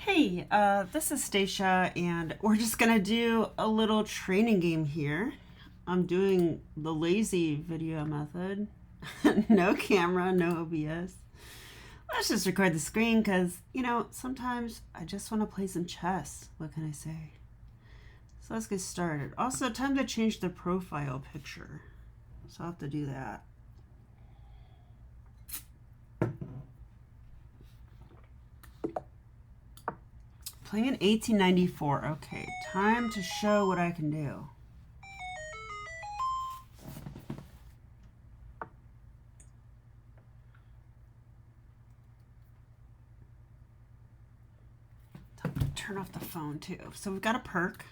Hey, this is Stacia, and we're just gonna do a little training game here. I'm doing the lazy video method. No camera, no OBS. Let's just record the screen because, sometimes I just want to play some chess. What can I say? So let's get started. Also, time to change the profile picture. So I'll have to do that. Playing in 1894. Okay, time to show what I can do. Time to turn off the phone too. So we've got a perk.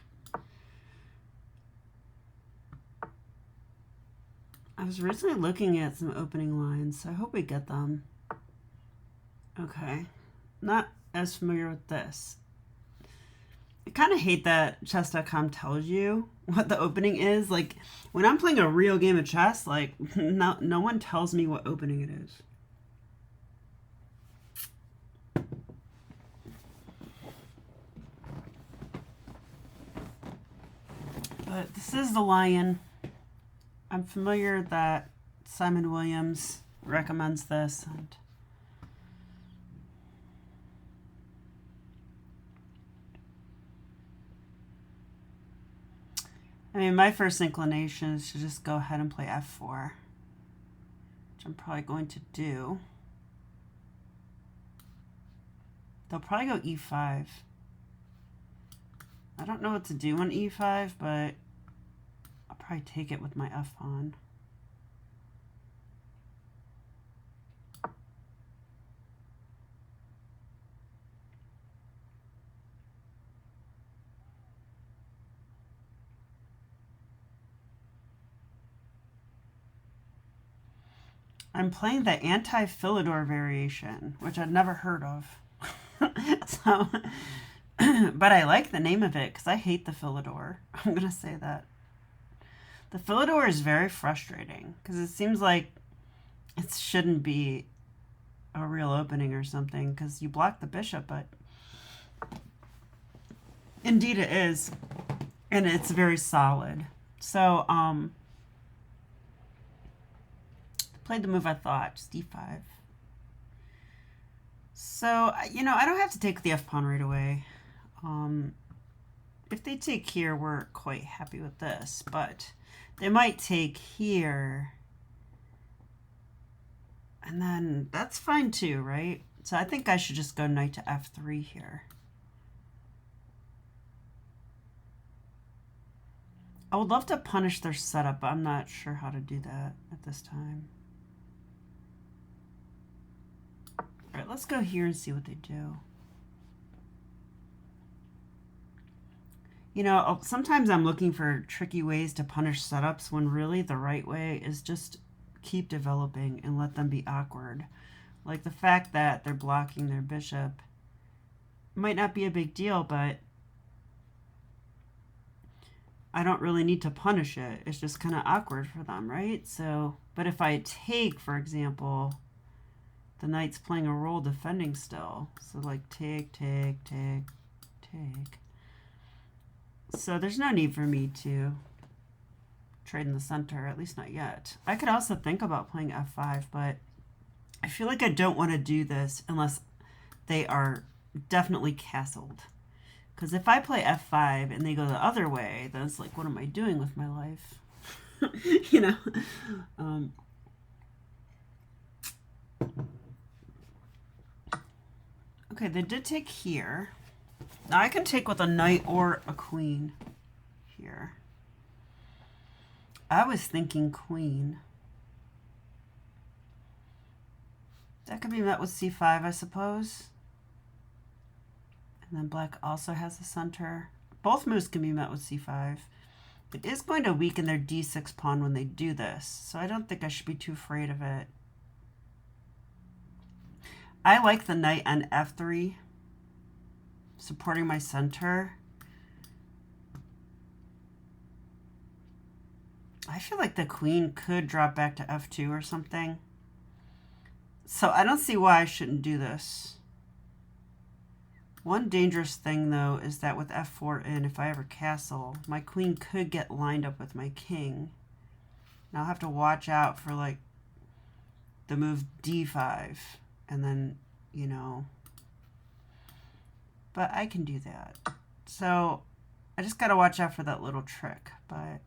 I was recently looking at some opening lines, so I hope we get them. Okay, not as familiar with this. I kind of hate that chess.com tells you what the opening is. Like, when I'm playing a real game of chess, like, no one tells me what opening it is. But this is the lion. I'm familiar that Simon Williams recommends this. And I mean, my first inclination is to just go ahead and play f4, which I'm probably going to do. They'll probably go e5. I don't know what to do on e5, but I'll probably take it with my f pawn. I'm playing the anti-Philidor variation, which I'd never heard of. So, but I like the name of it because I hate the Philidor. I'm going to say that. The Philidor is very frustrating because it seems like it shouldn't be a real opening or something because you block the bishop, but indeed it is. And it's very solid. So, played the move I thought, just d5. So, I don't have to take the f-pawn right away. If they take here, we're quite happy with this, but they might take here. And then that's fine too, right? So I think I should just go knight to f3 here. I would love to punish their setup, but I'm not sure how to do that at this time. All right, let's go here and see what they do. Sometimes I'm looking for tricky ways to punish setups when really the right way is just keep developing and let them be awkward. Like the fact that they're blocking their bishop might not be a big deal, but I don't really need to punish it. It's just kind of awkward for them, right? So, but if I take, for example, the knight's playing a role defending still. So like take, take, take, take. So there's no need for me to trade in the center, at least not yet. I could also think about playing f5, but I feel like I don't want to do this unless they are definitely castled. Because if I play f5 and they go the other way, then it's like, what am I doing with my life? Okay, they did take here. Now I can take with a knight or a queen here. I was thinking queen. That could be met with c5, I suppose. And then black also has the center. Both moves can be met with c5. It is going to weaken their d6 pawn when they do this, so I don't think I should be too afraid of it. I like the knight on f3, supporting my center. I feel like the queen could drop back to f2 or something. So I don't see why I shouldn't do this. One dangerous thing, though, is that with f4 in, if I ever castle, my queen could get lined up with my king. And I'll have to watch out for, like, the move d5. And then, you know... But I can do that. So, I just got to watch out for that little trick. But...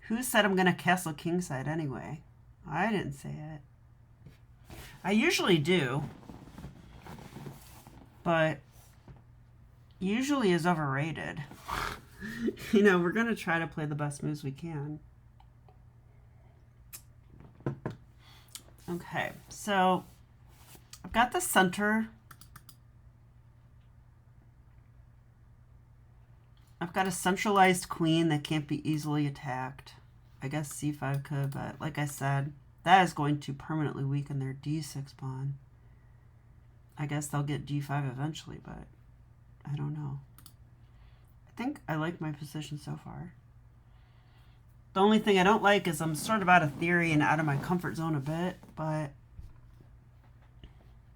Who said I'm going to castle kingside anyway? I didn't say it. I usually do. But usually is overrated. You know, we're going to try to play the best moves we can. Okay, so I've got the center. I've got a centralized queen that can't be easily attacked. I guess c5 could, but like I said, that is going to permanently weaken their d6 pawn. I guess they'll get d5 eventually, but I don't know. I think I like my position so far. The only thing I don't like is I'm sort of out of theory and out of my comfort zone a bit, but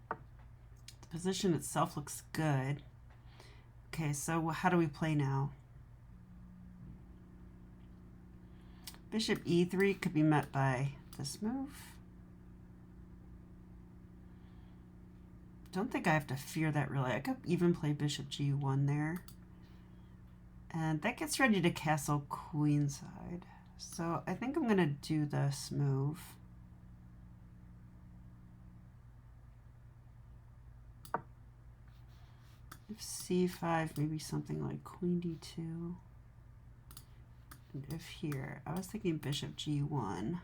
the position itself looks good. Okay, so how do we play now? Bishop e3 could be met by this move. Don't think I have to fear that really. I could even play bishop g1 there. And that gets ready to castle queenside. So I think I'm going to do this move. If c5, maybe something like queen d2. And if here, I was thinking bishop g1.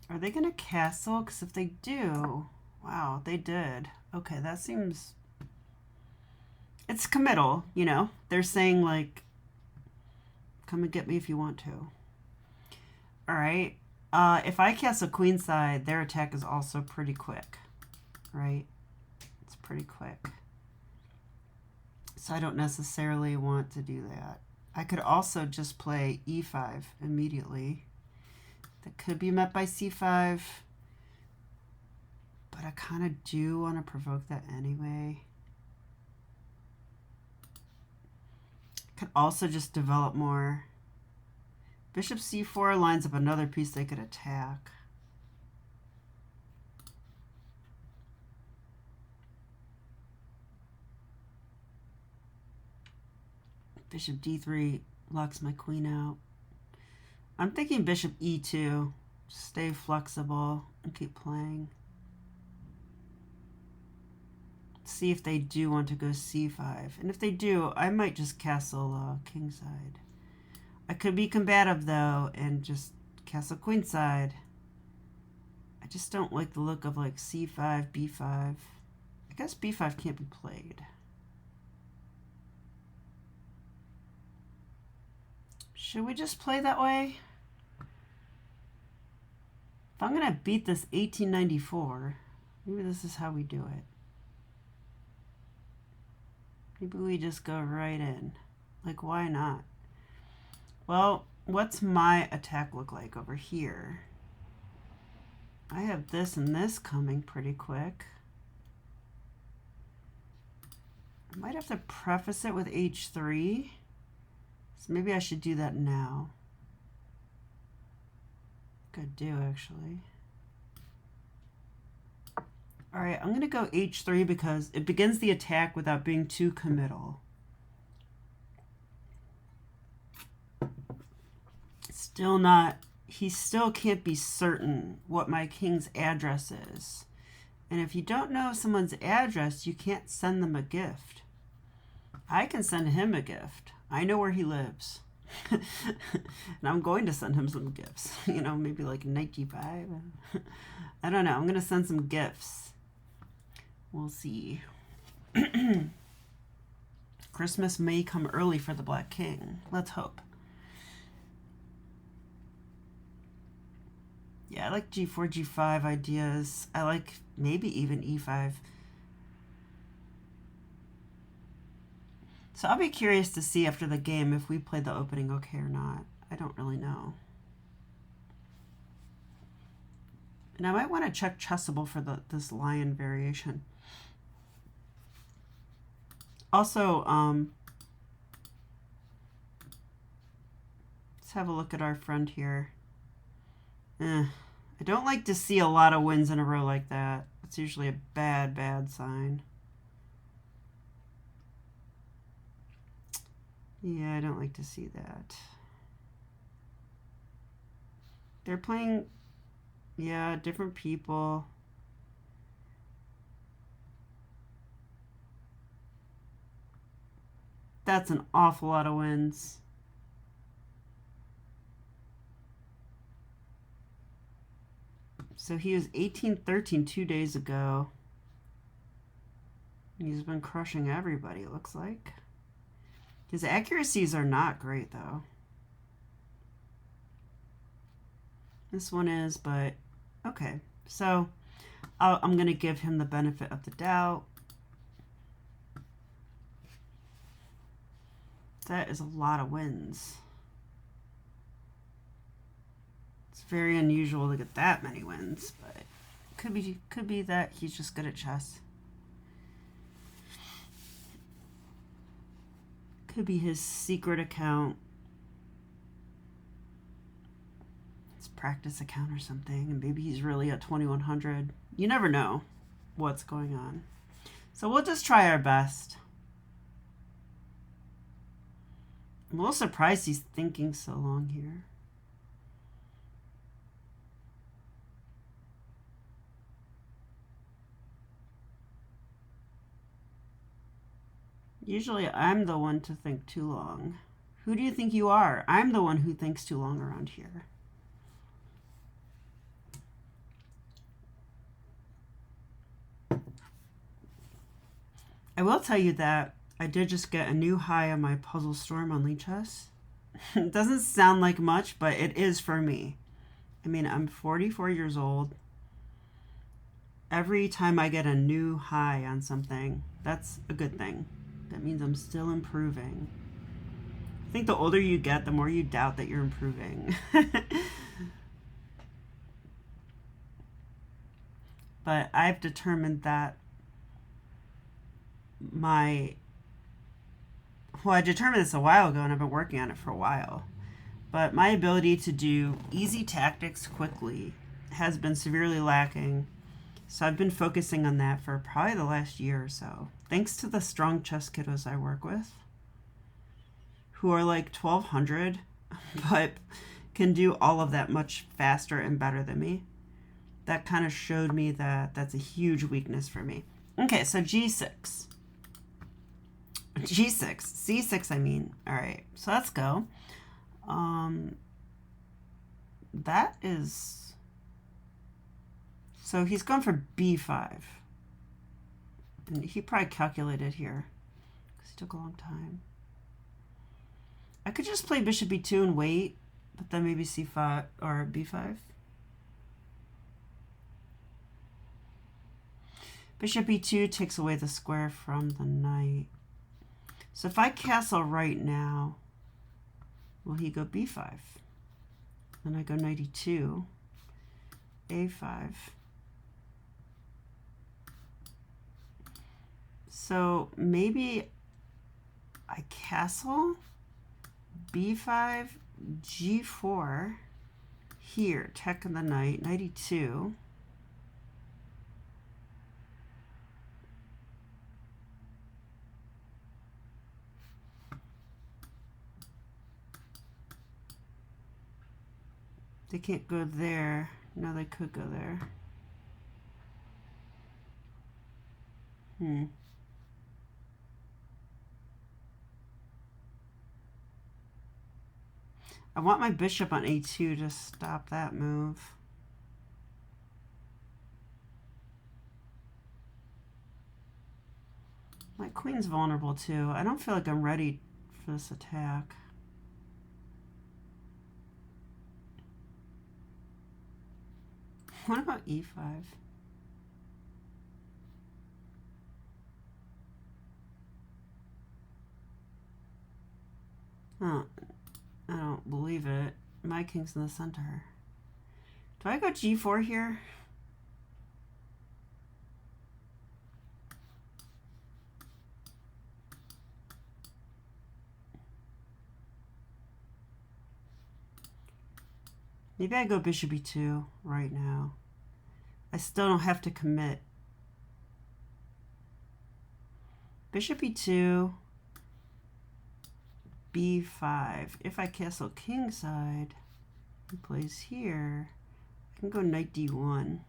Are they going to castle? Because if they do... Wow, they did. Okay, that seems... It's committal, you know? They're saying, like, come and get me if you want to. All right. If I castle queenside, their attack is also pretty quick, right? It's pretty quick. So I don't necessarily want to do that. I could also just play e5 immediately. That could be met by c5. But I kind of do want to provoke that anyway. Could also just develop more. Bishop c4 lines up another piece they could attack. Bishop d3 locks my queen out. I'm thinking bishop e2. Stay flexible and keep playing. See if they do want to go c5. And if they do, I might just castle kingside. I could be combative, though, and just castle queenside. I just don't like the look of, like, c5, b5. I guess b5 can't be played. Should we just play that way? If I'm going to beat this 1894, maybe this is how we do it. Maybe we just go right in. Like, why not? Well, what's my attack look like over here? I have this and this coming pretty quick. I might have to preface it with h3. So maybe I should do that now. Could do, actually. All right, I'm going to go h3 because it begins the attack without being too committal. Still not, he still can't be certain what my king's address is. And if you don't know someone's address, you can't send them a gift. I can send him a gift. I know where he lives. And I'm going to send him some gifts. You know, maybe like knight g5. I don't know. I'm going to send some gifts. We'll see. Christmas may come early for the Black King. Let's hope. Yeah, I like g4, g5 ideas. I like maybe even e5. So I'll be curious to see after the game if we played the opening okay or not. I don't really know. And I might want to check Chessable for this lion variation. Also, let's have a look at our friend here. I don't like to see a lot of wins in a row like that. It's usually a bad, bad sign. Yeah, I don't like to see that. They're playing, yeah, different people. That's an awful lot of wins. So he was 18-13 2 days ago. He's been crushing everybody, it looks like. His accuracies are not great, though. This one is, but okay. So I'm going to give him the benefit of the doubt. That is a lot of wins. It's very unusual to get that many wins, but could be that he's just good at chess. Could be his secret account. His practice account or something, and maybe he's really at 2100. You never know what's going on. So we'll just try our best. I'm a little surprised he's thinking so long here. Usually I'm the one to think too long. Who do you think you are? I'm the one who thinks too long around here. I will tell you that I did just get a new high on my puzzle storm on Chess. It doesn't sound like much, but it is for me. I mean, I'm 44 years old. Every time I get a new high on something, that's a good thing. That means I'm still improving. I think the older you get, the more you doubt that you're improving. But I've determined that I determined this a while ago, and I've been working on it for a while. But my ability to do easy tactics quickly has been severely lacking. So I've been focusing on that for probably the last year or so. Thanks to the strong chess kiddos I work with, who are like 1200, but can do all of that much faster and better than me. That kind of showed me that that's a huge weakness for me. Okay, so G6. G6. C6, I mean. All right, so let's go. That is... So he's gone for B5. And he probably calculated here, because it took a long time. I could just play bishop B2 and wait, but then maybe C5 or B5. Bishop E2 takes away the square from the knight. So if I castle right now, will he go B5? Then I go knight E2, A5. So maybe I castle B5, G4, here, attacking the knight, knight E2. They can't go there. No, they could go there. I want my bishop on A2 to stop that move. My queen's vulnerable too. I don't feel like I'm ready for this attack. What about E5? Oh, I don't believe it. My king's in the center. Do I go G4 here? Maybe I go bishop e2 right now. I still don't have to commit. Bishop e2, b5. If I castle kingside, he plays here. I can go knight d1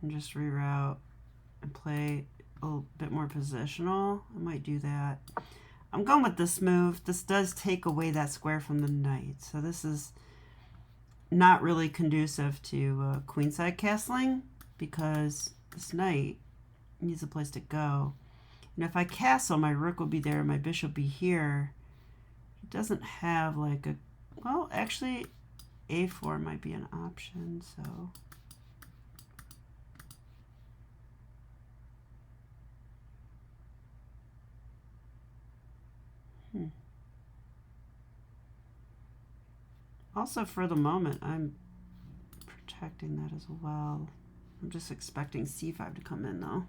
and just reroute and play a little bit more positional. I might do that. I'm going with this move. This does take away that square from the knight. So this is not really conducive to queenside castling because this knight needs a place to go. And if I castle, my rook will be there, my bishop will be here. It doesn't have like a, well, actually a4 might be an option, so. Also, for the moment, I'm protecting that as well. I'm just expecting c5 to come in, though.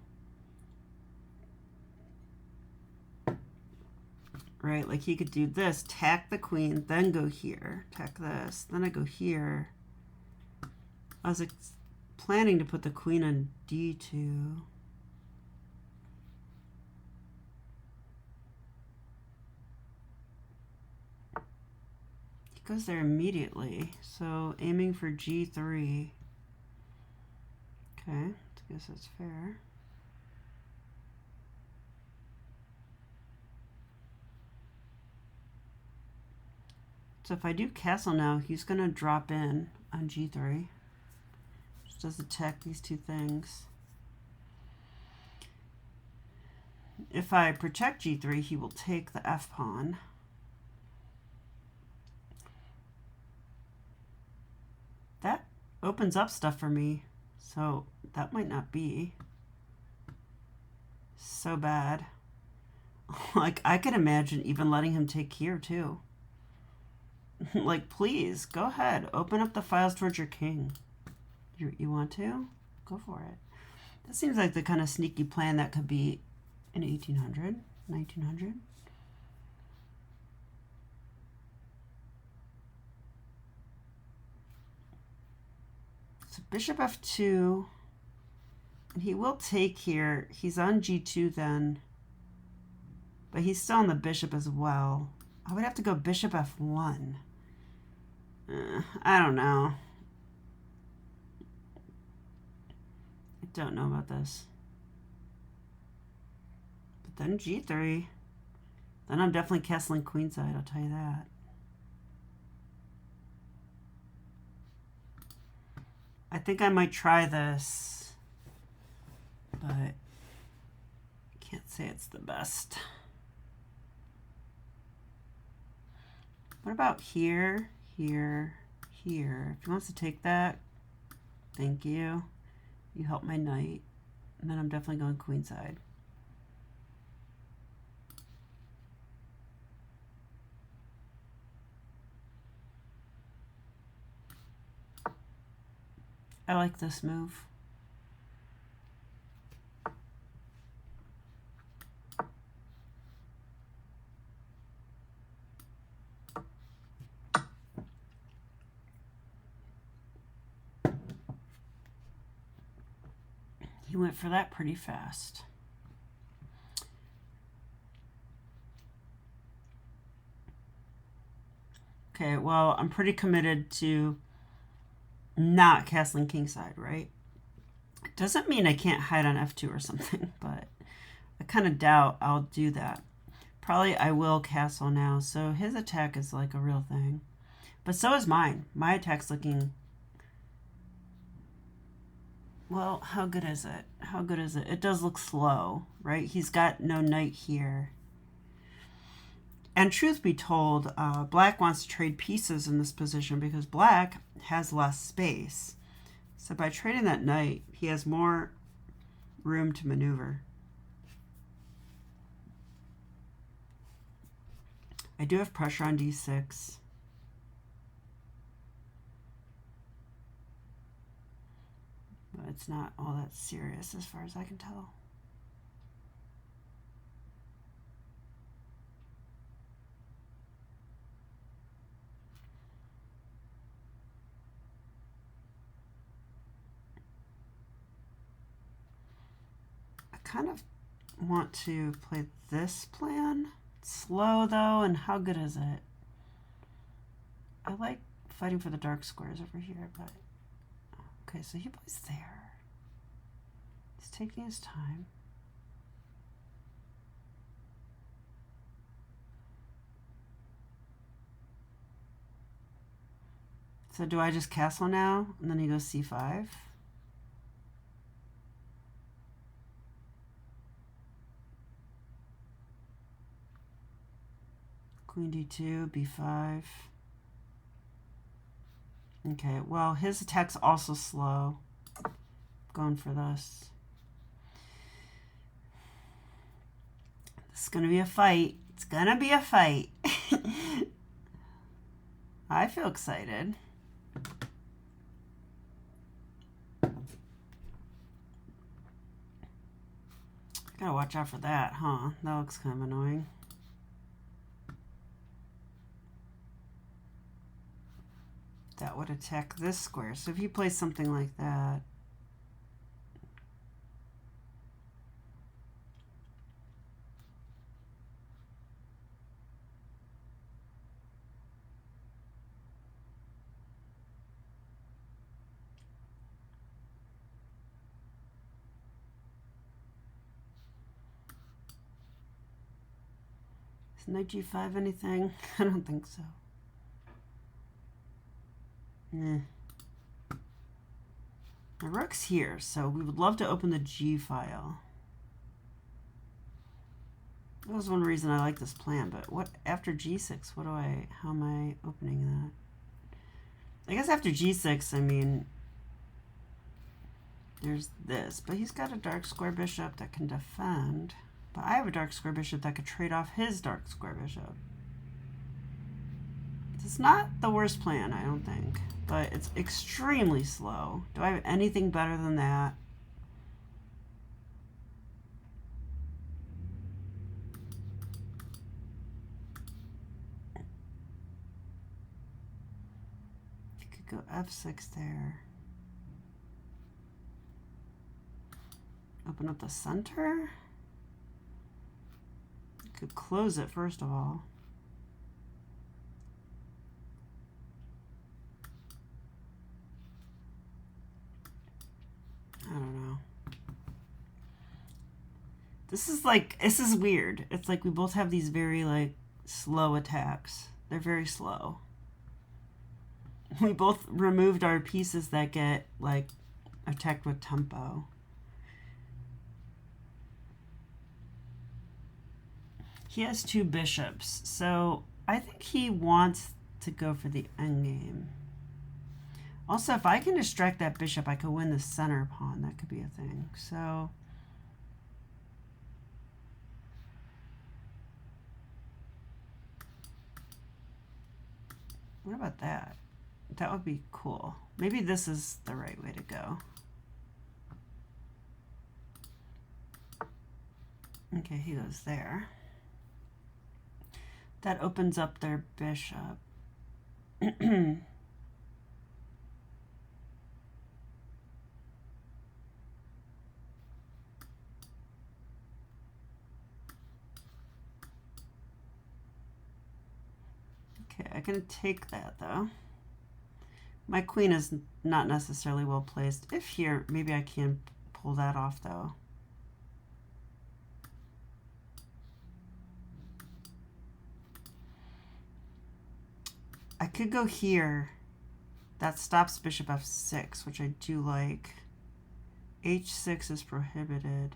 Right, like he could do this, tack the queen, then go here, tack this, then I go here. I was planning to put the queen on d2. He goes there immediately, so aiming for g3. Okay, I guess that's fair. So if I do castle now, he's going to drop in on g3. Just does attack these two things. If I protect g3, he will take the f-pawn. That opens up stuff for me, so that might not be so bad. Like, I could imagine even letting him take here, too. Like, please, go ahead. Open up the files towards your king. You want to? Go for it. That seems like the kind of sneaky plan that could be in 1800, 1900. So bishop f2. And he will take here. He's on g2 then. But he's still on the bishop as well. I would have to go bishop f1. I don't know. I don't know about this. But then g3. Then I'm definitely castling queenside, I'll tell you that. I think I might try this, but I can't say it's the best. What about here, here, here? If he wants to take that, thank you. You help my knight. And then I'm definitely going queenside. I like this move. He went for that pretty fast. Okay, well, I'm pretty committed to not castling kingside, right? It doesn't mean I can't hide on f2 or something, but I kind of doubt I'll do that. Probably I will castle now, so his attack is like a real thing. But so is mine. My attack's looking... Well, how good is it? How good is it? It does look slow, right? He's got no knight here. And truth be told, black wants to trade pieces in this position because black has less space. So by trading that knight, he has more room to maneuver. I do have pressure on d6. But it's not all that serious as far as I can tell. kind of want to play this plan. It's slow though, and how good is it? I like fighting for the dark squares over here, but okay, so he plays there. He's taking his time. So do I just castle now? And then he goes c5. Queen d2, b5. Okay, well, his attack's also slow. Going for this. This is going to be a fight. It's going to be a fight. I feel excited. Gotta watch out for that, huh? That looks kind of annoying. That would attack this square. So if you play something like that, is knight g5 anything? I don't think so. The rook's here, so we would love to open the G file. That was one reason I like this plan, but what after G6, how am I opening that? I guess after G6, I mean, there's this, but he's got a dark square bishop that can defend, but I have a dark square bishop that could trade off his dark square bishop. It's not the worst plan, I don't think, but it's extremely slow. Do I have anything better than that? You could go f6 there. Open up the center. You could close it first of all. I don't know. This is weird. It's like we both have these very like slow attacks. They're very slow. We both removed our pieces that get like attacked with tempo. He has two bishops, so I think he wants to go for the endgame. Also, if I can distract that bishop, I could win the center pawn. That could be a thing. So, what about that? That would be cool. Maybe this is the right way to go. Okay, he goes there. That opens up their bishop. Okay, I can take that though. My queen is not necessarily well placed. If here, maybe I can pull that off though. I could go here. That stops bishop f6, which I do like. h6 is prohibited.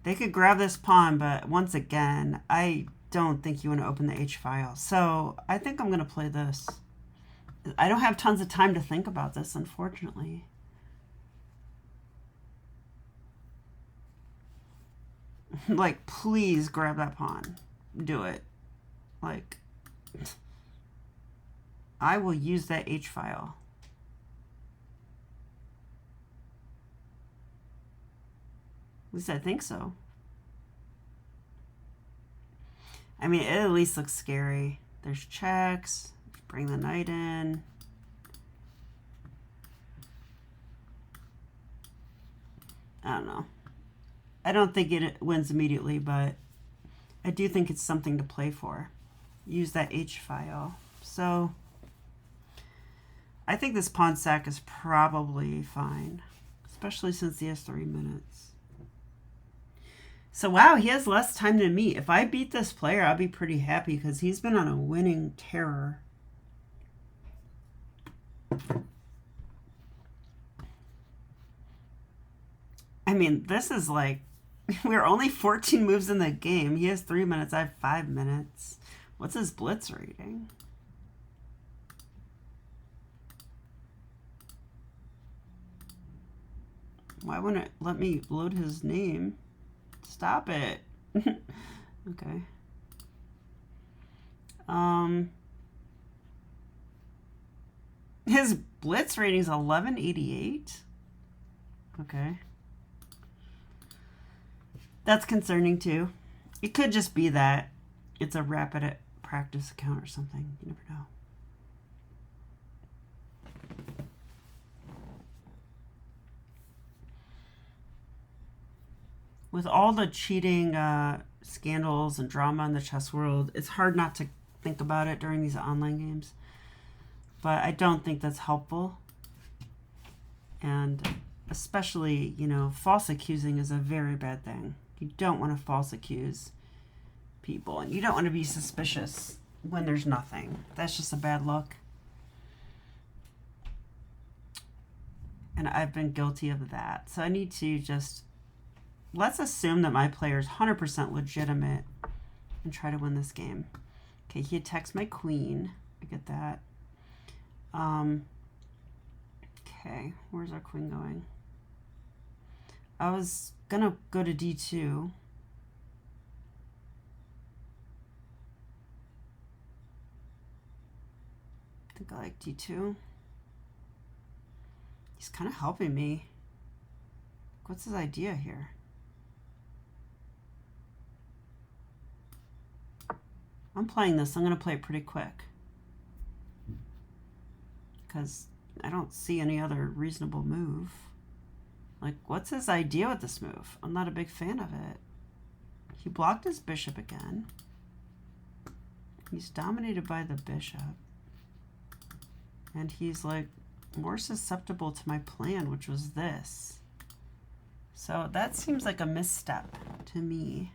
They could grab this pawn, but once again, I don't think you want to open the H file. So I think I'm going to play this. I don't have tons of time to think about this, unfortunately. Like, please grab that pawn. Do it. Like, I will use that H file. At least I think so. I mean, it at least looks scary. There's checks. Bring the knight in. I don't know. I don't think it wins immediately, but I do think it's something to play for. Use that H file. So I think this pawn sack is probably fine, especially since he has 3 minutes. So wow, he has less time than me. If I beat this player, I'll be pretty happy because he's been on a winning terror. I mean, this is like, we're only 14 moves in the game. He has 3 minutes. I have 5 minutes. What's his blitz rating? Why wouldn't it let me load his name? Stop it. Okay. His blitz rating is 1188. Okay. That's concerning too. It could just be that it's a rapid practice account or something. You never know. With all the cheating scandals and drama in the chess world, it's hard not to think about it during these online games. But I don't think that's helpful. And especially, you know, false accusing is a very bad thing. You don't want to false accuse people, and you don't want to be suspicious when there's nothing. That's just a bad look. And I've been guilty of that. So I need to just, let's assume that my player is 100% legitimate and try to win this game. Okay, he attacks my queen. I get that. Okay, where's our queen going? I was gonna go to d2. I think I like d2. He's kind of helping me. What's his idea here? I'm playing this. I'm going to play it pretty quick because I don't see any other reasonable move. Like, what's his idea with this move? I'm not a big fan of it. He blocked his bishop again. He's dominated by the bishop. And he's like more susceptible to my plan, which was this. So that seems like a misstep to me.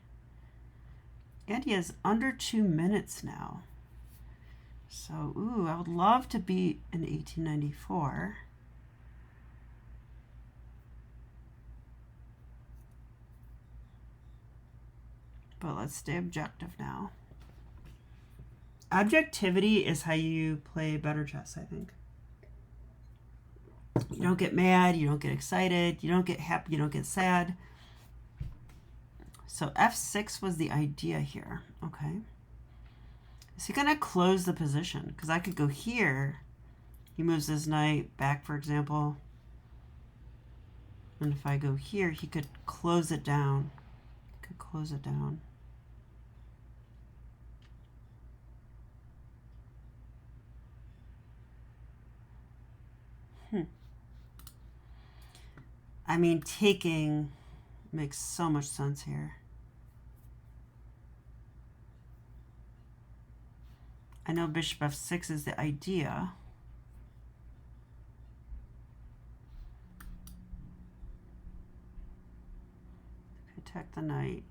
And he has under 2 minutes now. So, ooh, I would love to beat an 1894. But let's stay objective now. Objectivity is how you play better chess, I think. You don't get mad, you don't get excited, you don't get happy, you don't get sad. So f6 was the idea here, okay? Is he gonna close the position? Because I could go here. He moves his knight back, for example. And if I go here, he could close it down. He could close it down. I mean, taking makes so much sense here. I know bishop f6 is the idea. Attack the knight.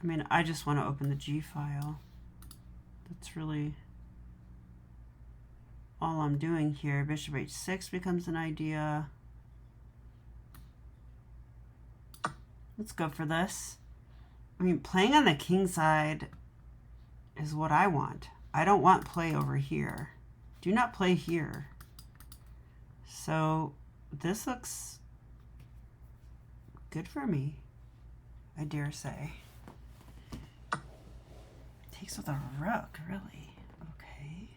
I mean, I just want to open the G file. That's really all I'm doing here. Bishop h6 becomes an idea. Let's go for this. I mean, playing on the king side is what I want. I don't want play over here. Do not play here. So this looks good for me, I dare say. Takes with a rook, really. Okay.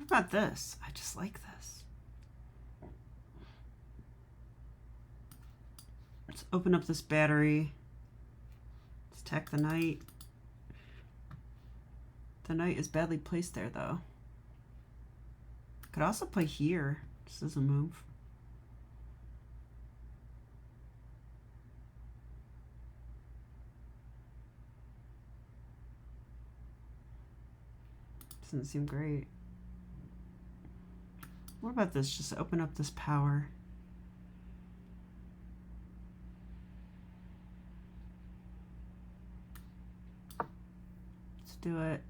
about this? I just like this. Let's open up this battery. Let's attack the knight. The knight is badly placed there, though. Could also play here, just as a move. Doesn't seem great. What about this? Just open up this power. Let's do it.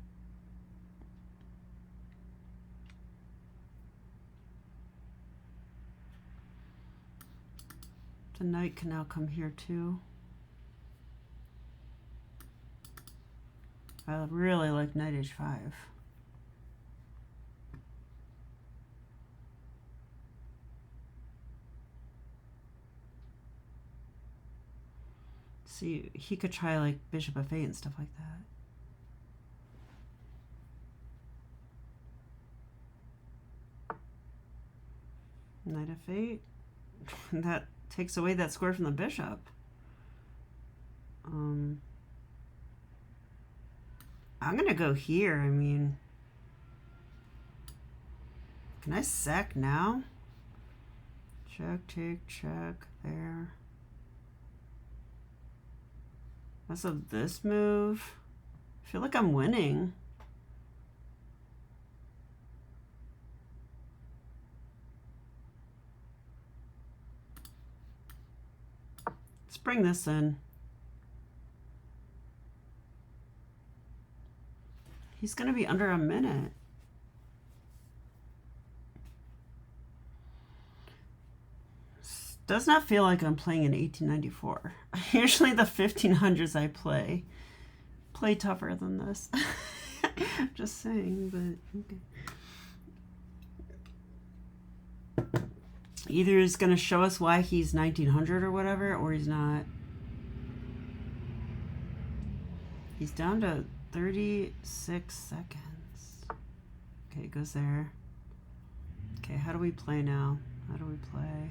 The knight can now come here too. I really like knight h5. See, he could try like bishop f8 and stuff like that. Knight f8. That takes away that square from the bishop. I'm gonna go here. I mean, can I sack now? Check, take, check, there. As of this move, I feel like I'm winning. Let's bring this in. He's going to be under a minute. Does not feel like I'm playing in 1894. Usually the 1500s I play tougher than this. Just saying, but okay. Either he's going to show us why he's 1900 or whatever, or he's not. He's down to 36 seconds. Okay, it goes there. Okay, how do we play now? How do we play?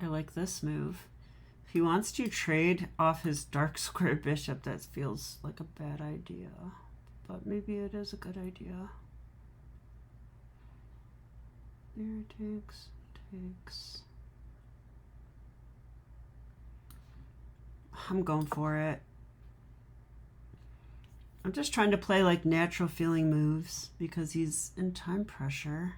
I like this move. If he wants to trade off his dark square bishop, that feels like a bad idea. But maybe it is a good idea. There, takes, takes. I'm going for it. I'm just trying to play like natural feeling moves because he's in time pressure.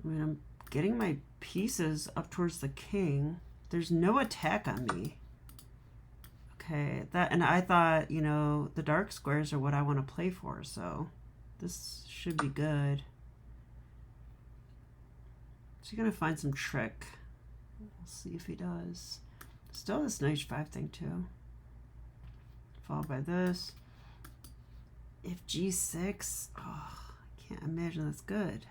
I mean, I'm getting my pieces up towards the king. There's no attack on me. Okay, that, and I thought, you know, the dark squares are what I want to play for, so this should be good. So you're gonna find some trick. We'll see if he does. Still this knight h5 thing too. Followed by this. If g6, oh, I can't imagine that's good.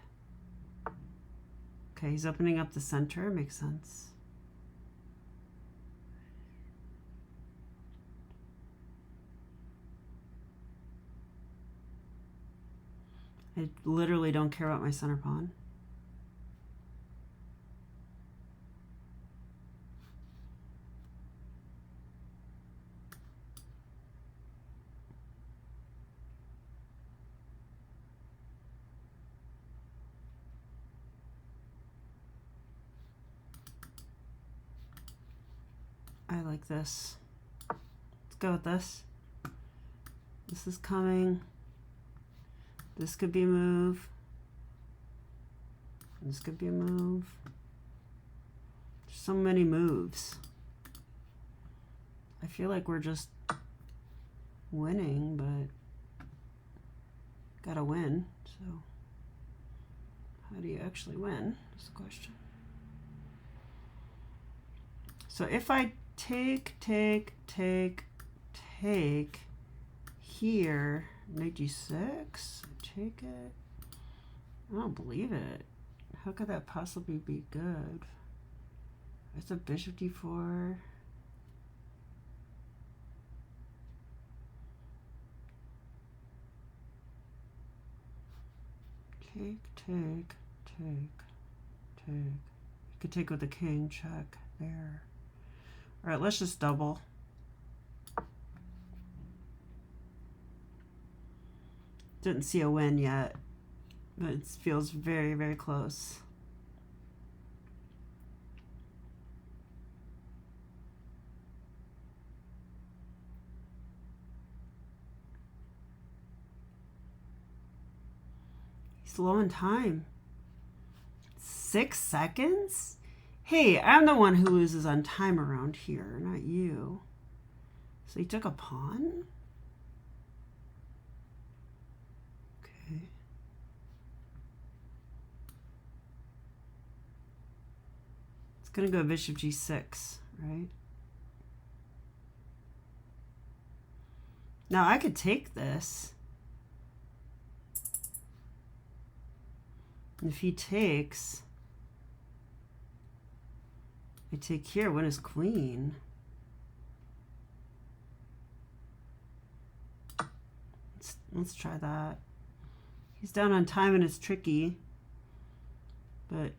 Okay, he's opening up the center, makes sense. I literally don't care about my center pawn. I like this. Let's go with this. This is coming. This could be a move. This could be a move. There's so many moves. I feel like we're just winning, but gotta win. So how do you actually win? That's the question. So if I take here, knight g6, take it? I don't believe it. How could that possibly be good? It's a bishop d4. Take, take, take, take. You could take with the king, check, there. All right, let's just double. Didn't see a win yet, but it feels very, very close. He's low in time. 6 seconds? Hey, I'm the one who loses on time around here, not you. So he took a pawn? Okay. It's going to go bishop g6, right? Now I could take this. If he takes, I take here, win his queen. Let's try that. He's down on time and it's tricky, but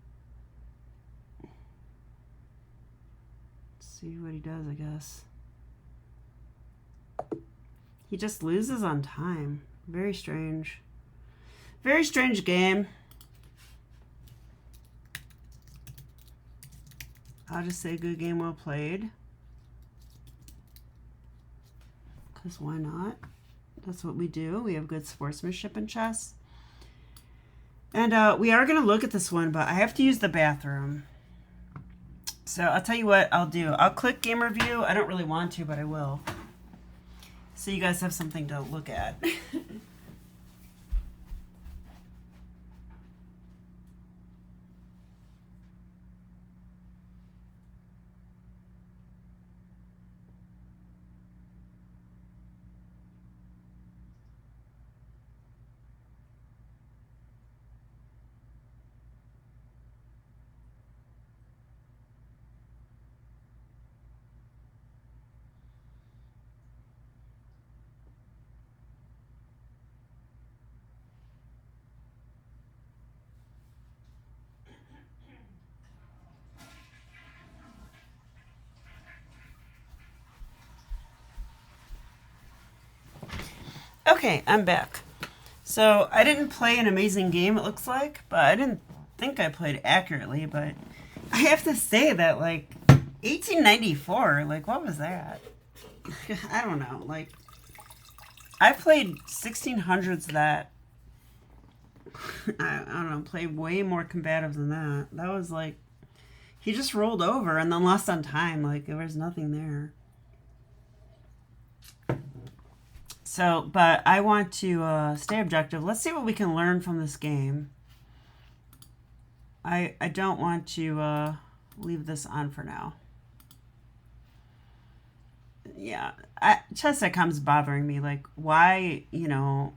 let's see what he does, I guess. He just loses on time. Very strange. Very strange game. I'll just say good game, well played. Because why not? That's what we do. We have good sportsmanship in chess. And we are going to look at this one, but I have to use the bathroom. So I'll tell you what I'll do. I'll click game review. I don't really want to, but I will. So you guys have something to look at. Okay, I'm back. So I didn't play an amazing game, it looks like, but I didn't think I played accurately, but I have to say that, like, 1894, like, what was that? I don't know, like, I played 1600s that, I don't know, played way more combative than that. That was, like, he just rolled over and then lost on time, like, there was nothing there. So, but I want to stay objective. Let's see what we can learn from this game. I don't want to leave this on for now. Yeah, chess.com's bothering me. Like, why, you know,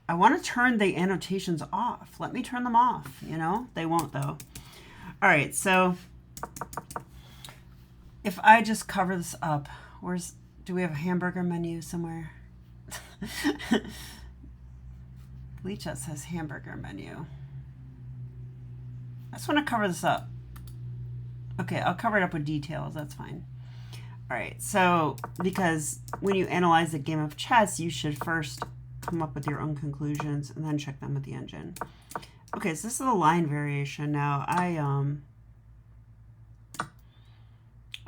I want to turn the annotations off. Let me turn them off, you know? They won't, though. All right, so if I just cover this up, do we have a hamburger menu somewhere? Lichess has hamburger menu. I just want to cover this up. Okay, I'll cover it up with details. That's fine. All right, so because when you analyze a game of chess, you should first come up with your own conclusions and then check them with the engine. Okay, so this is the line variation. Now, I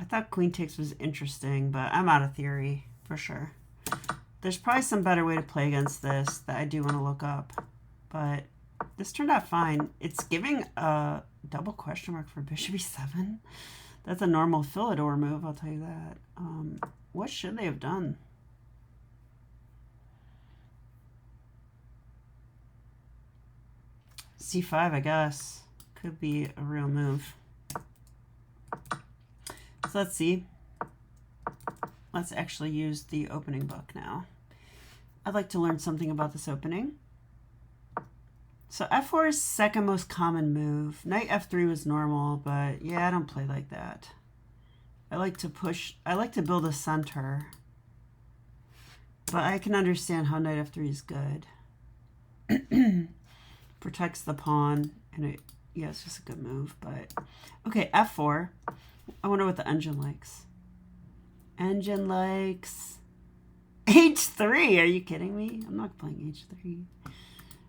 thought queen takes was interesting, but I'm out of theory for sure. There's probably some better way to play against this that I do want to look up, but this turned out fine. It's giving a double question mark for bishop e7. That's a normal Philidor move, I'll tell you that. What should they have done? c5, I guess. Could be a real move. So let's see. Let's actually use the opening book now. I'd like to learn something about this opening. So f4 is second most common move. Knight f3 was normal, but yeah, I don't play like that. I like to push, I like to build a center. But I can understand how knight f3 is good. Protects the pawn, and it, yeah, it's just a good move. But okay, f4. I wonder what the engine likes. Engine likes h3. Are you kidding me? I'm not playing h3.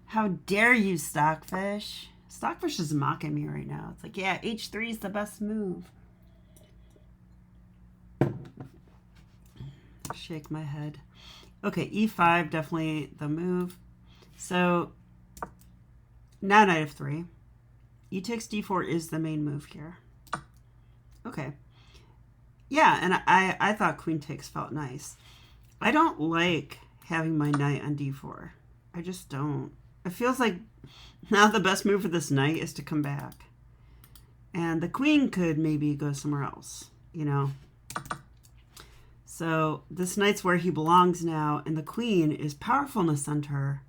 How dare you, Stockfish? Stockfish is mocking me right now. It's like, yeah, h3 is the best move. Shake my head. Okay, e5, definitely the move. So now knight f3. E takes d4 is the main move here. Okay. Yeah, and I thought queen takes felt nice. I don't like having my knight on d4. I just don't. It feels like now the best move for this knight is to come back. And the queen could maybe go somewhere else, you know. So this knight's where he belongs now, and the queen is powerful in the center.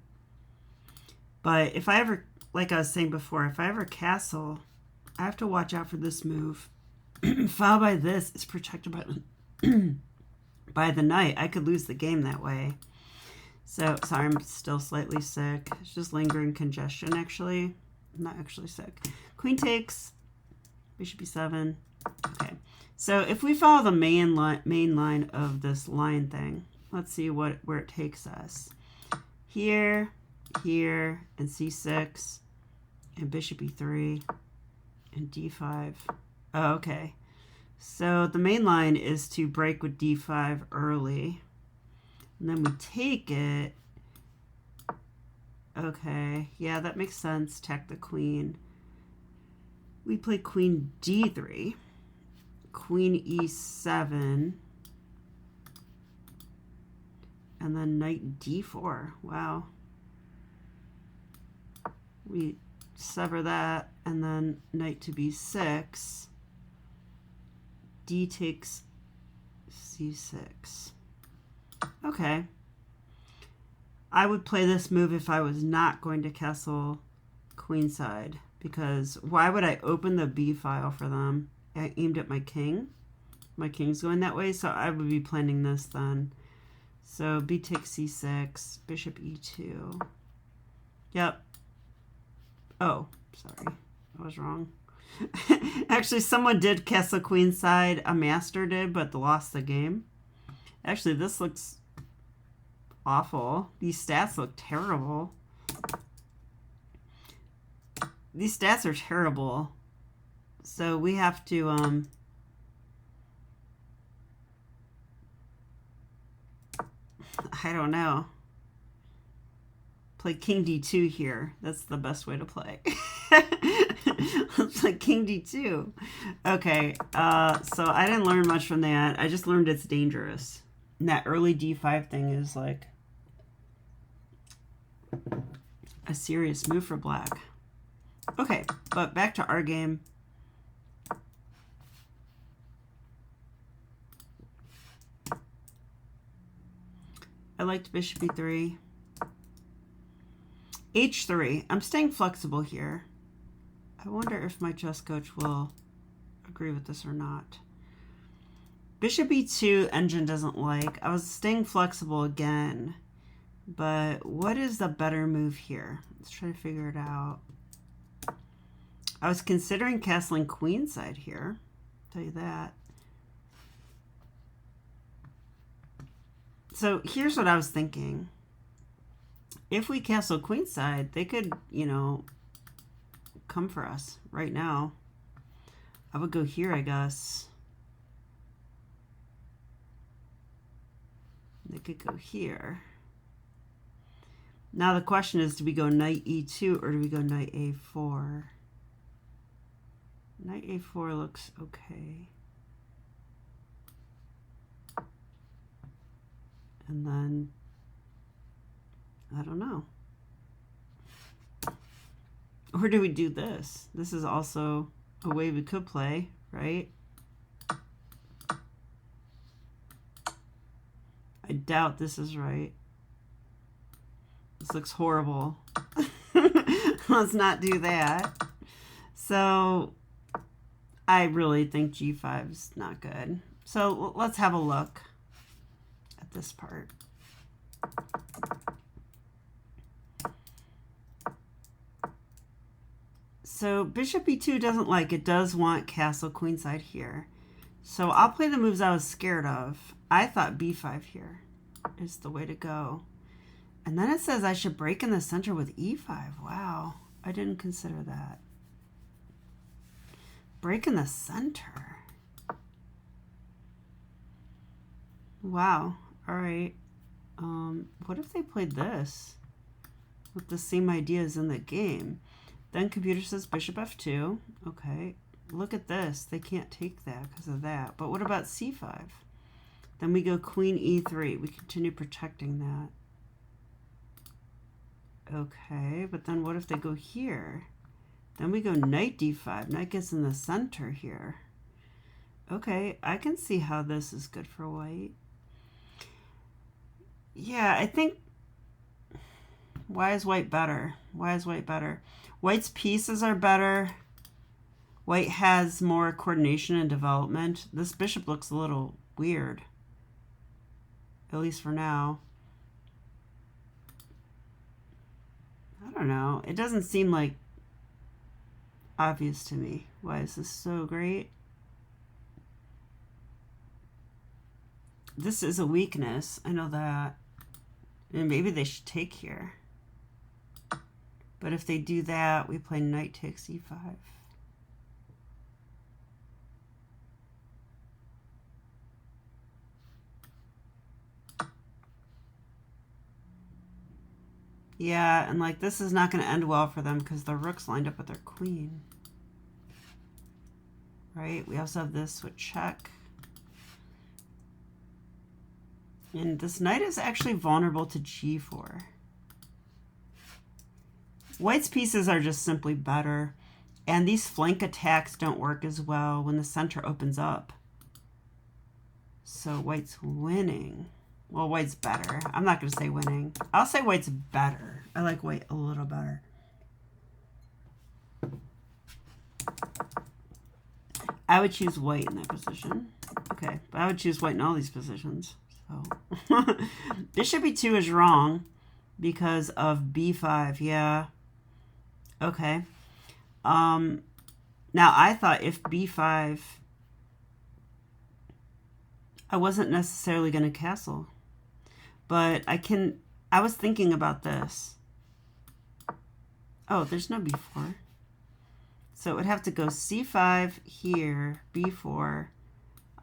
But if I ever, like I was saying before, if I ever castle, I have to watch out for this move. Followed by this is protected by the knight. I could lose the game that way. So, sorry, I'm still slightly sick. It's just lingering congestion, actually. I'm not actually sick. Queen takes, bishop e7. Okay. So if we follow the main line of this line thing, let's see where it takes us. Here, here, and c6, and bishop e3, and d5. Oh, okay. So the main line is to break with d5 early. And then we take it. Okay, yeah, that makes sense. Attack the queen. We play queen d3. Queen e7. And then knight d4. Wow. We sever that, and then knight to b6. D takes c6. Okay. I would play this move if I was not going to castle queenside, because why would I open the b file for them? I aimed at my king. My king's going that way, so I would be planning this then. So b takes c6, bishop e2. Yep. Oh, sorry. I was wrong. Actually, someone did castle queenside. A master did, but lost the game. Actually, this looks awful. These stats look terrible. These stats are terrible. So we have to I don't know. Play king d2 here. That's the best way to play. Let's play king d2. Okay, so I didn't learn much from that. I just learned it's dangerous. And that early d5 thing is like a serious move for black. Okay, but back to our game. I liked bishop e3. h3. I'm staying flexible here. I wonder if my chess coach will agree with this or not. Bishop e2 engine doesn't like. I was staying flexible again. But what is the better move here? Let's try to figure it out. I was considering castling queenside here. I'll tell you that. So here's what I was thinking. If we castle queenside, they could, you know, come for us right now. I would go here, I guess. They could go here. Now the question is, do we go knight e2 or do we go knight a4? Knight a4 looks okay. And then, I don't know. Or do we do this? This is also a way we could play, right? I doubt this is right. This looks horrible. Let's not do that. So I really think G5 is not good. So let's have a look at this part. So bishop e2 doesn't like it, does want castle queenside here. So I'll play the moves I was scared of. I thought b5 here is the way to go. And then it says I should break in the center with e5. Wow, I didn't consider that. Break in the center. Wow, all right. What if they played this with the same ideas in the game? Then computer says bishop f2. Okay, look at this. They can't take that because of that. But what about c5? Then we go queen e3. We continue protecting that. Okay, but then what if they go here? Then we go knight d5. Knight gets in the center here. Okay, I can see how this is good for white. Yeah, I think... Why is white better? Why is white better? White's pieces are better. White has more coordination and development. This bishop looks a little weird. At least for now. I don't know. It doesn't seem like obvious to me. Why is this so great? This is a weakness. I know that. And maybe they should take here. But if they do that, we play knight takes e5. Yeah, and like this is not going to end well for them because the rook's lined up with their queen. Right? We also have this with check. And this knight is actually vulnerable to g4. White's pieces are just simply better. And these flank attacks don't work as well when the center opens up. So white's winning. Well, white's better. I'm not going to say winning. I'll say white's better. I like white a little better. I would choose white in that position. Okay, but I would choose white in all these positions. So bishop e2 is wrong because of b5. Yeah. Okay. Now I thought if b5, I wasn't necessarily going to castle, but I was thinking about this. Oh, there's no b4. So it would have to go c5 here, b4.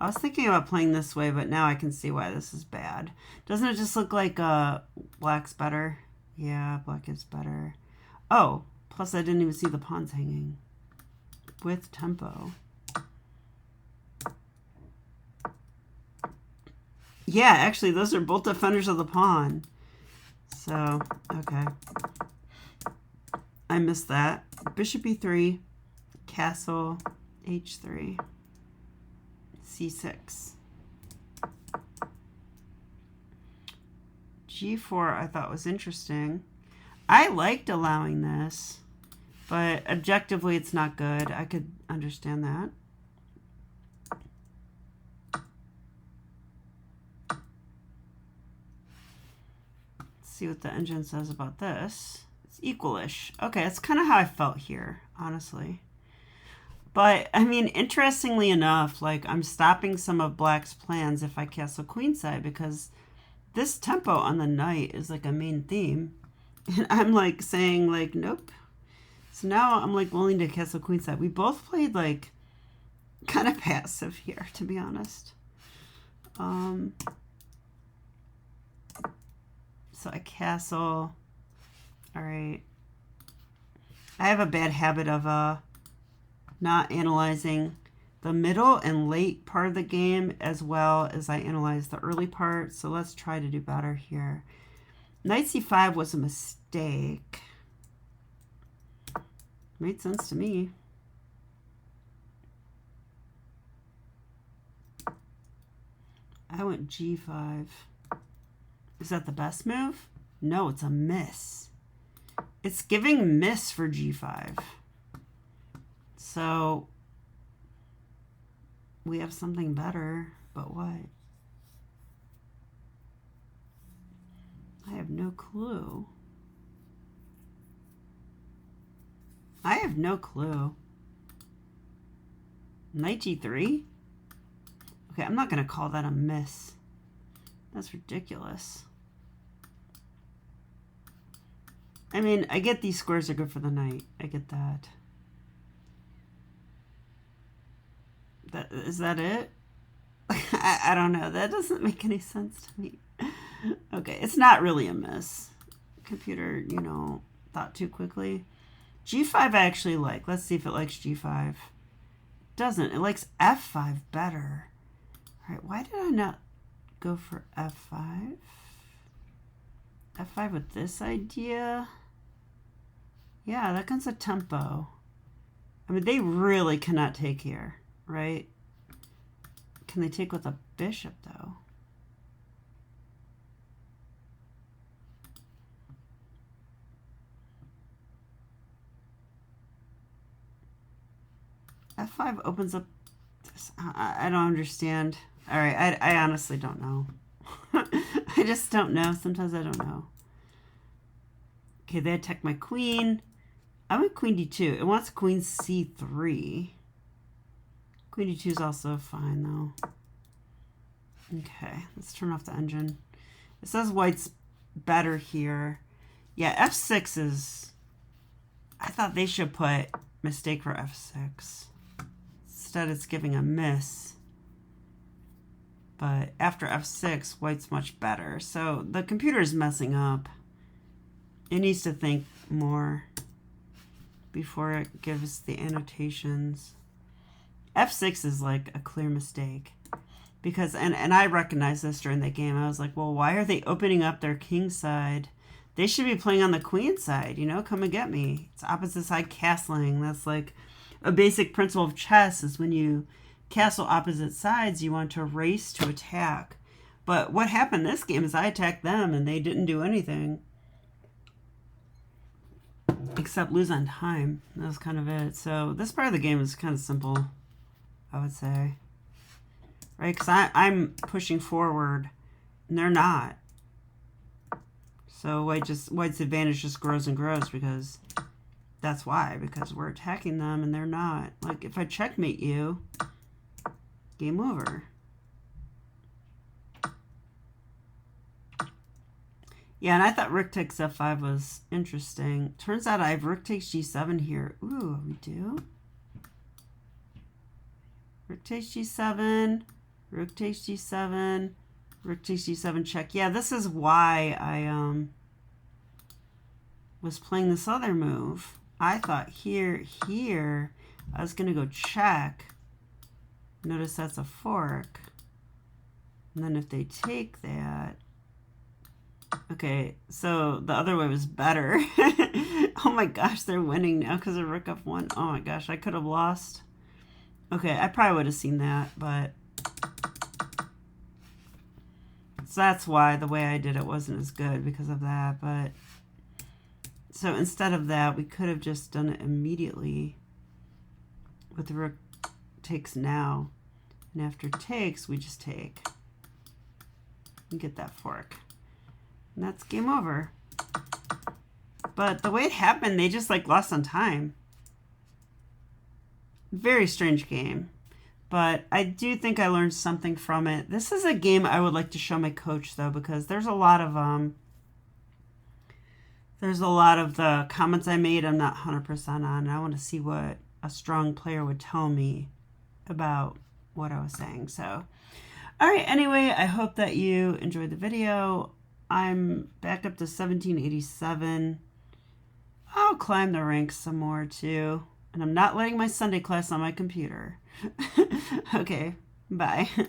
I was thinking about playing this way, but now I can see why this is bad. Doesn't it just look like black's better? Yeah, black is better. Oh, plus I didn't even see the pawns hanging with tempo. Yeah, actually, those are both defenders of the pawn. So, okay. I missed that. Bishop e3, castle, h3, c6. g4 I thought was interesting. I liked allowing this, but objectively it's not good. I could understand that. Let's see what the engine says about this. It's equalish. Okay, that's kind of how I felt here, honestly. But, I mean, interestingly enough, like, I'm stopping some of black's plans if I castle queenside because this tempo on the knight is, like, a main theme. And I'm, like, saying, like, nope. So now I'm, like, willing to castle queenside. We both played, like, kind of passive here, to be honest. So I castle. All right. I have a bad habit of not analyzing the middle and late part of the game as well as I analyze the early part. So let's try to do better here. Knight c5 was a mistake. Made sense to me. I went g5. Is that the best move? No, it's a miss. It's giving miss for g5. So we have something better, but what? I have no clue. I have no clue. Knight g3? Okay, I'm not going to call that a miss. That's ridiculous. I mean, I get these squares are good for the knight. I get that. Is that it? I don't know. That doesn't make any sense to me. Okay, it's not really a miss. Computer, you know, thought too quickly. G5 I actually like. Let's see if it likes G5. It doesn't. It likes F5 better. All right, why did I not go for F5? F5 with this idea? Yeah, that comes a tempo. I mean, they really cannot take here, right? Can they take with a bishop, though? F5 opens up this. I don't understand. All right, I honestly don't know. I just don't know. Sometimes I don't know. Okay, they attack my queen. I went queen d2. It wants queen c3. Queen d2 is also fine, though. Okay, let's turn off the engine. It says white's better here. Yeah, f6 is... I thought they should put mistake for f6. Instead, it's giving a miss. But after f6, white's much better. So the computer is messing up. It needs to think more before it gives the annotations. f6 is like a clear mistake. Because, and I recognized this during the game. I was like, well, why are they opening up their king side? They should be playing on the queen side, you know? Come and get me. It's opposite side castling. That's like a basic principle of chess is when you castle opposite sides, you want to race to attack. But what happened this game is I attacked them and they didn't do anything. Except lose on time. That was kind of it. So this part of the game is kind of simple, I would say. Right? Because I'm pushing forward and they're not. So white's advantage just grows and grows because that's why. Because we're attacking them and they're not. Like if I checkmate you, game over. Yeah, and I thought rook takes f5 was interesting. Turns out I have rook takes g7 here. Ooh, we do? Rook takes g7, rook takes g7, rook takes g7 check. Yeah, this is why I was playing this other move. I thought here, I was going to go check. Notice that's a fork. And then if they take that... Okay, so the other way was better. Oh my gosh, they're winning now because of rook f1. Oh my gosh, I could have lost. Okay, I probably would have seen that, but... So that's why the way I did it wasn't as good because of that, but... So instead of that, we could have just done it immediately with the rook takes now. And after takes, we just take. And get that fork. And that's game over. But the way it happened, they just like lost on time. Very strange game. But I do think I learned something from it. This is a game I would like to show my coach though, because there's a lot of the comments I made I'm not 100% on. I want to see what a strong player would tell me about what I was saying. So, all right, anyway, I hope that you enjoyed the video. I'm back up to 1787. I'll climb the ranks some more too. And I'm not letting my Sunday class on my computer. Okay, bye.